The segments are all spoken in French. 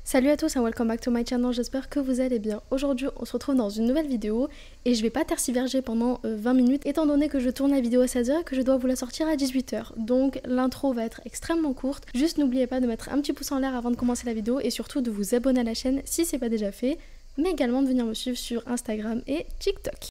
Salut à tous and welcome back to my channel, j'espère que vous allez bien. Aujourd'hui on se retrouve dans une nouvelle vidéo et je vais pas tergiverger pendant 20 minutes étant donné que je tourne la vidéo à 16h et que je dois vous la sortir à 18h. Donc l'intro va être extrêmement courte, juste n'oubliez pas de mettre un petit pouce en l'air avant de commencer la vidéo et surtout de vous abonner à la chaîne si c'est pas déjà fait, mais également de venir me suivre sur Instagram et TikTok.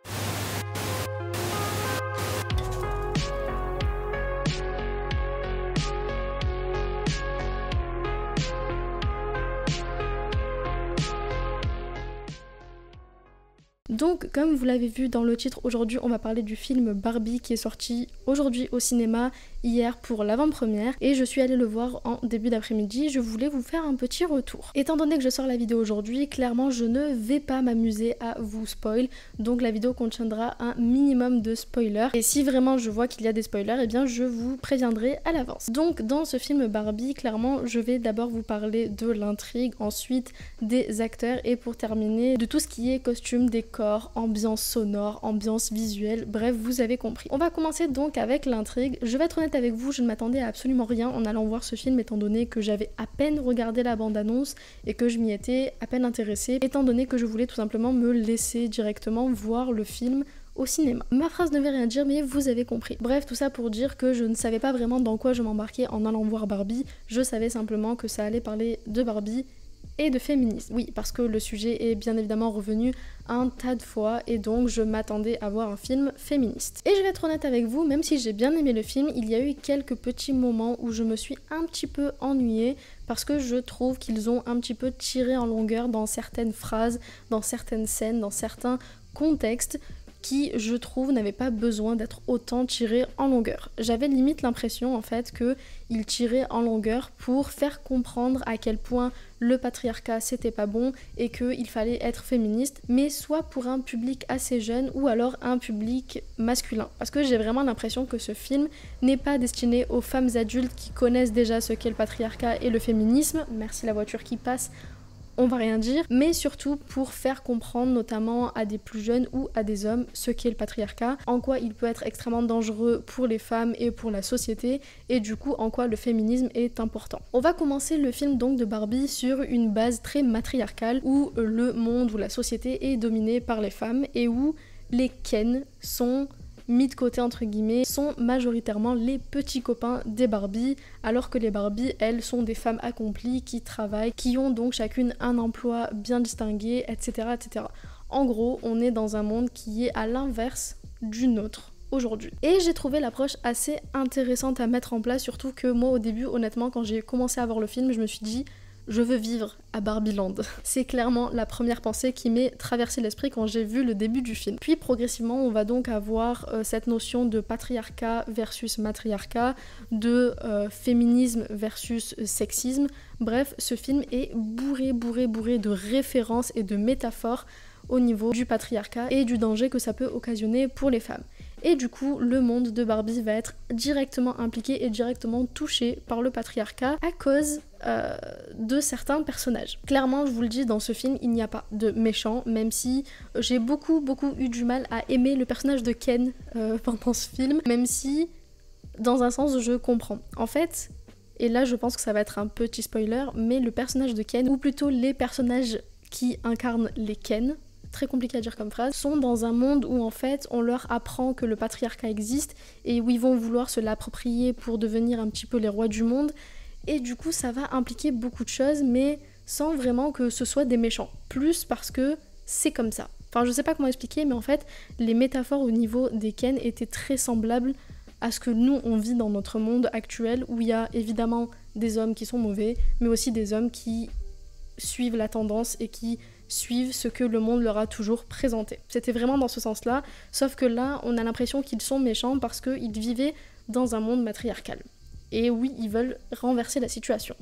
Donc comme vous l'avez vu dans le titre, aujourd'hui on va parler du film Barbie qui est sorti aujourd'hui au cinéma, hier pour l'avant-première et je suis allée le voir en début d'après-midi. Je voulais vous faire un petit retour. Étant donné que je sors la vidéo aujourd'hui, clairement je ne vais pas m'amuser à vous spoil, donc la vidéo contiendra un minimum de spoilers et si vraiment je vois qu'il y a des spoilers, eh bien je vous préviendrai à l'avance. Donc dans ce film Barbie, clairement je vais d'abord vous parler de l'intrigue, ensuite des acteurs et pour terminer de tout ce qui est costume, décor, ambiance sonore, ambiance visuelle, bref vous avez compris. On va commencer donc avec l'intrigue. Je vais être honnête avec vous, je ne m'attendais à absolument rien en allant voir ce film étant donné que j'avais à peine regardé la bande-annonce et que je m'y étais à peine intéressée, étant donné que je voulais tout simplement me laisser directement voir le film au cinéma. Ma phrase ne veut rien dire mais vous avez compris. Bref, tout ça pour dire que je ne savais pas vraiment dans quoi je m'embarquais en allant voir Barbie, je savais simplement que ça allait parler de Barbie et de féminisme. Oui, parce que le sujet est bien évidemment revenu un tas de fois et donc je m'attendais à voir un film féministe. Et je vais être honnête avec vous, même si j'ai bien aimé le film, il y a eu quelques petits moments où je me suis un petit peu ennuyée parce que je trouve qu'ils ont un petit peu tiré en longueur dans certaines phrases, dans certaines scènes, dans certains contextes qui, je trouve, n'avaient pas besoin d'être autant tirés en longueur. J'avais limite l'impression en fait qu'ils tiraient en longueur pour faire comprendre à quel point le patriarcat c'était pas bon et qu'il fallait être féministe, mais soit pour un public assez jeune ou alors un public masculin. Parce que j'ai vraiment l'impression que ce film n'est pas destiné aux femmes adultes qui connaissent déjà ce qu'est le patriarcat et le féminisme, merci la voiture qui passe, on va rien dire, mais surtout pour faire comprendre notamment à des plus jeunes ou à des hommes ce qu'est le patriarcat, en quoi il peut être extrêmement dangereux pour les femmes et pour la société, et du coup en quoi le féminisme est important. On va commencer le film donc de Barbie sur une base très matriarcale où le monde ou la société est dominé par les femmes et où les Ken sont mis de côté entre guillemets, sont majoritairement les petits copains des Barbie, alors que les Barbie, elles, sont des femmes accomplies qui travaillent, qui ont donc chacune un emploi bien distingué, etc. etc. En gros, on est dans un monde qui est à l'inverse du nôtre aujourd'hui. Et j'ai trouvé l'approche assez intéressante à mettre en place, surtout que moi au début, honnêtement, quand j'ai commencé à voir le film, je me suis dit je veux vivre à Barbieland. C'est clairement la première pensée qui m'est traversée l'esprit quand j'ai vu le début du film. Puis progressivement, on va donc avoir cette notion de patriarcat versus matriarcat, de féminisme versus sexisme. Bref, ce film est bourré de références et de métaphores au niveau du patriarcat et du danger que ça peut occasionner pour les femmes. Et du coup, le monde de Barbie va être directement impliqué et directement touché par le patriarcat à cause de certains personnages. Clairement, je vous le dis, dans ce film, il n'y a pas de méchants, même si j'ai beaucoup eu du mal à aimer le personnage de Ken pendant ce film, même si, dans un sens, je comprends. En fait, et là, je pense que ça va être un petit spoiler, mais le personnage de Ken, ou plutôt les personnages qui incarnent les Ken, très compliqué à dire comme phrase, sont dans un monde où en fait on leur apprend que le patriarcat existe et où ils vont vouloir se l'approprier pour devenir un petit peu les rois du monde et du coup ça va impliquer beaucoup de choses mais sans vraiment que ce soit des méchants, plus parce que c'est comme ça. Enfin je sais pas comment expliquer mais en fait les métaphores au niveau des Ken étaient très semblables à ce que nous on vit dans notre monde actuel où il y a évidemment des hommes qui sont mauvais mais aussi des hommes qui suivent la tendance et qui suivent ce que le monde leur a toujours présenté. C'était vraiment dans ce sens-là, sauf que là, on a l'impression qu'ils sont méchants parce qu'ils vivaient dans un monde matriarcal. Et oui, ils veulent renverser la situation.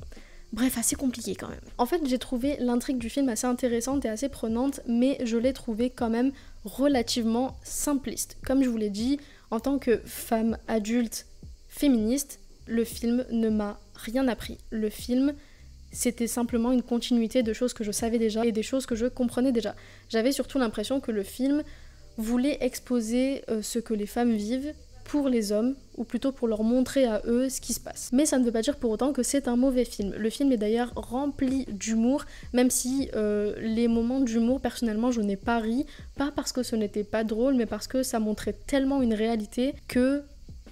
Bref, assez compliqué quand même. En fait, j'ai trouvé l'intrigue du film assez intéressante et assez prenante, mais je l'ai trouvée quand même relativement simpliste. Comme je vous l'ai dit, en tant que femme adulte féministe, le film ne m'a rien appris. Le film c'était simplement une continuité de choses que je savais déjà et des choses que je comprenais déjà. J'avais surtout l'impression que le film voulait exposer ce que les femmes vivent pour les hommes, ou plutôt pour leur montrer à eux ce qui se passe. Mais ça ne veut pas dire pour autant que c'est un mauvais film. Le film est d'ailleurs rempli d'humour, même si les moments d'humour, personnellement, je n'ai pas ri, pas parce que ce n'était pas drôle, mais parce que ça montrait tellement une réalité que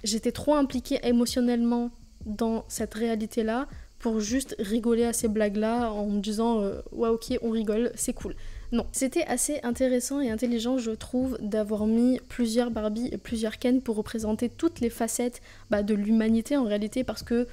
j'étais trop impliquée émotionnellement dans cette réalité-là pour juste rigoler à ces blagues-là en me disant ouais ok on rigole, c'est cool. Non, c'était assez intéressant et intelligent je trouve d'avoir mis plusieurs Barbie et plusieurs Ken pour représenter toutes les facettes de l'humanité en réalité parce que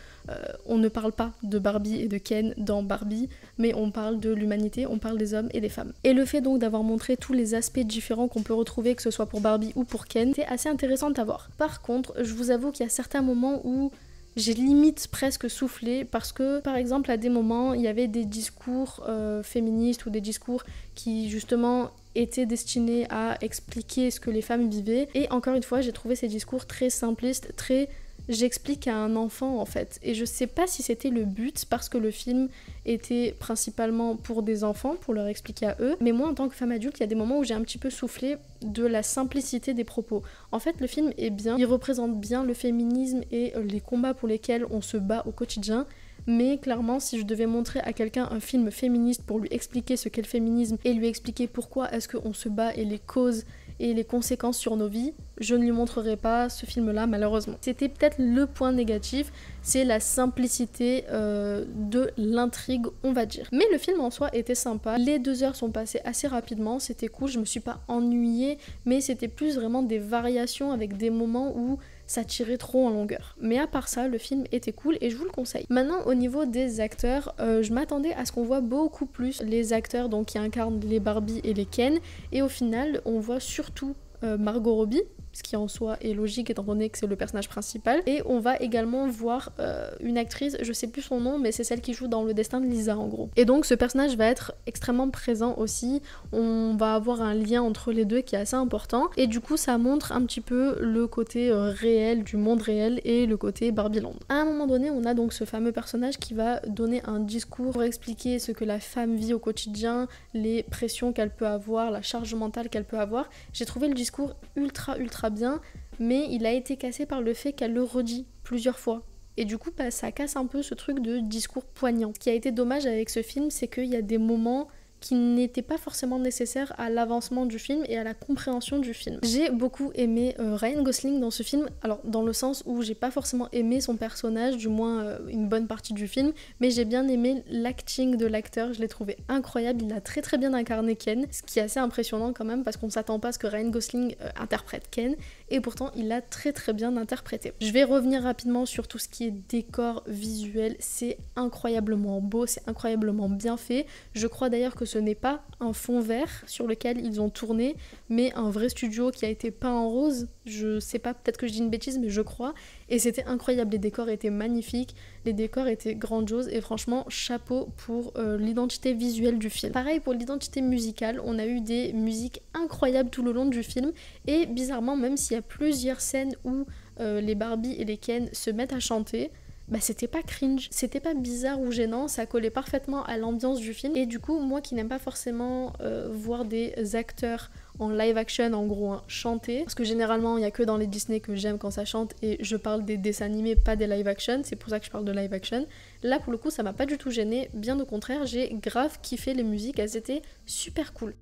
on ne parle pas de Barbie et de Ken dans Barbie, mais on parle de l'humanité, on parle des hommes et des femmes. Et le fait donc d'avoir montré tous les aspects différents qu'on peut retrouver, que ce soit pour Barbie ou pour Ken, c'est assez intéressant à voir. Par contre, je vous avoue qu'il y a certains moments où j'ai limite presque soufflé parce que par exemple à des moments il y avait des discours féministes ou des discours qui justement étaient destinés à expliquer ce que les femmes vivaient et encore une fois j'ai trouvé ces discours très simplistes, très j'explique à un enfant en fait et je sais pas si c'était le but parce que le film était principalement pour des enfants pour leur expliquer à eux mais moi en tant que femme adulte il y a des moments où j'ai un petit peu soufflé de la simplicité des propos. En fait le film est bien, il représente bien le féminisme et les combats pour lesquels on se bat au quotidien mais clairement si je devais montrer à quelqu'un un film féministe pour lui expliquer ce qu'est le féminisme et lui expliquer pourquoi est-ce qu'on se bat et les causes et les conséquences sur nos vies, je ne lui montrerai pas ce film-là malheureusement. C'était peut-être le point négatif, c'est la simplicité de l'intrigue, on va dire. Mais le film en soi était sympa, les 2 heures sont passées assez rapidement, c'était cool, je me suis pas ennuyée, mais c'était plus vraiment des variations avec des moments où ça tirait trop en longueur. Mais à part ça, le film était cool et je vous le conseille. Maintenant, au niveau des acteurs, je m'attendais à ce qu'on voit beaucoup plus les acteurs donc, qui incarnent les Barbie et les Ken, et au final, on voit surtout Margot Robbie, ce qui en soi est logique étant donné que c'est le personnage principal, et on va également voir une actrice, je sais plus son nom, mais c'est celle qui joue dans Le Destin de Lisa en gros. Et donc ce personnage va être extrêmement présent aussi, on va avoir un lien entre les deux qui est assez important, et du coup ça montre un petit peu le côté réel du monde réel et le côté Barbieland. À un moment donné, on a donc ce fameux personnage qui va donner un discours pour expliquer ce que la femme vit au quotidien, les pressions qu'elle peut avoir, la charge mentale qu'elle peut avoir. J'ai trouvé le discours ultra bien, mais il a été cassé par le fait qu'elle le redit plusieurs fois. Et du coup, ça casse un peu ce truc de discours poignant. Ce qui a été dommage avec ce film, c'est qu'il y a des moments qui n'étaient pas forcément nécessaires à l'avancement du film et à la compréhension du film. J'ai beaucoup aimé Ryan Gosling dans ce film, alors dans le sens où j'ai pas forcément aimé son personnage, du moins une bonne partie du film, mais j'ai bien aimé l'acting de l'acteur, je l'ai trouvé incroyable, il a très bien incarné Ken, ce qui est assez impressionnant quand même parce qu'on s'attend pas à ce que Ryan Gosling interprète Ken, et pourtant il l'a très bien interprété. Je vais revenir rapidement sur tout ce qui est décor visuel, c'est incroyablement beau, c'est incroyablement bien fait, je crois d'ailleurs que ce n'est pas un fond vert sur lequel ils ont tourné, mais un vrai studio qui a été peint en rose, je sais pas, peut-être que je dis une bêtise, mais je crois, et c'était incroyable, les décors étaient magnifiques, les décors étaient grandioses, et franchement, chapeau pour l'identité visuelle du film. Pareil pour l'identité musicale, on a eu des musiques incroyables tout le long du film, et bizarrement, même s'il y a plusieurs scènes où les Barbie et les Ken se mettent à chanter, c'était pas cringe, c'était pas bizarre ou gênant, ça collait parfaitement à l'ambiance du film. Et du coup, moi qui n'aime pas forcément voir des acteurs en live action, en gros, chanter, parce que généralement il y a que dans les Disney que j'aime quand ça chante, et je parle des dessins animés, pas des live action, c'est pour ça que je parle de live action. Là pour le coup ça m'a pas du tout gêné, bien au contraire, j'ai grave kiffé les musiques, elles étaient super cool.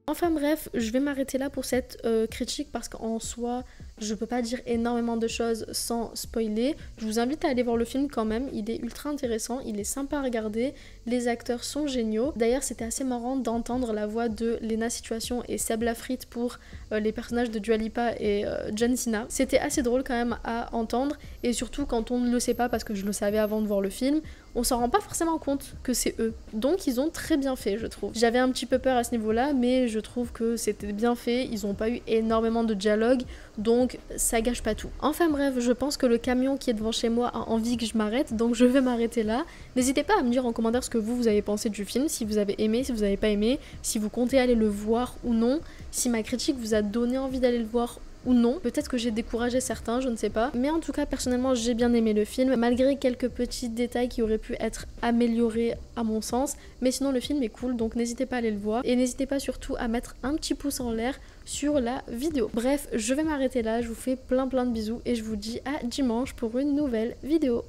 Enfin bref, je vais m'arrêter là pour cette critique parce qu'en soi, je peux pas dire énormément de choses sans spoiler. Je vous invite à aller voir le film quand même, il est ultra intéressant, il est sympa à regarder, les acteurs sont géniaux. D'ailleurs, c'était assez marrant d'entendre la voix de Lena Situation et Seb Lafrite pour les personnages de Dua Lipa et John Cena. C'était assez drôle quand même à entendre, et surtout quand on ne le sait pas, parce que je le savais avant de voir le film, on s'en rend pas forcément compte que c'est eux. Donc ils ont très bien fait, je trouve. J'avais un petit peu peur à ce niveau-là, mais je trouve que c'était bien fait, ils ont pas eu énormément de dialogue, donc ça gâche pas tout. Enfin bref, je pense que le camion qui est devant chez moi a envie que je m'arrête, donc je vais m'arrêter là. N'hésitez pas à me dire en commentaire ce que vous avez pensé du film, si vous avez aimé, si vous avez pas aimé, si vous comptez aller le voir ou non, si ma critique vous a donné envie d'aller le voir ou non. Peut-être que j'ai découragé certains, je ne sais pas. Mais en tout cas, personnellement, j'ai bien aimé le film, malgré quelques petits détails qui auraient pu être améliorés à mon sens. Mais sinon, le film est cool, donc n'hésitez pas à aller le voir. Et n'hésitez pas surtout à mettre un petit pouce en l'air sur la vidéo. Bref, je vais m'arrêter là, je vous fais plein de bisous et je vous dis à dimanche pour une nouvelle vidéo.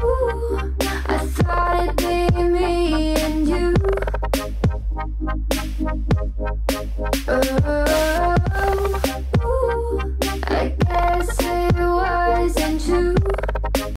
Ouh.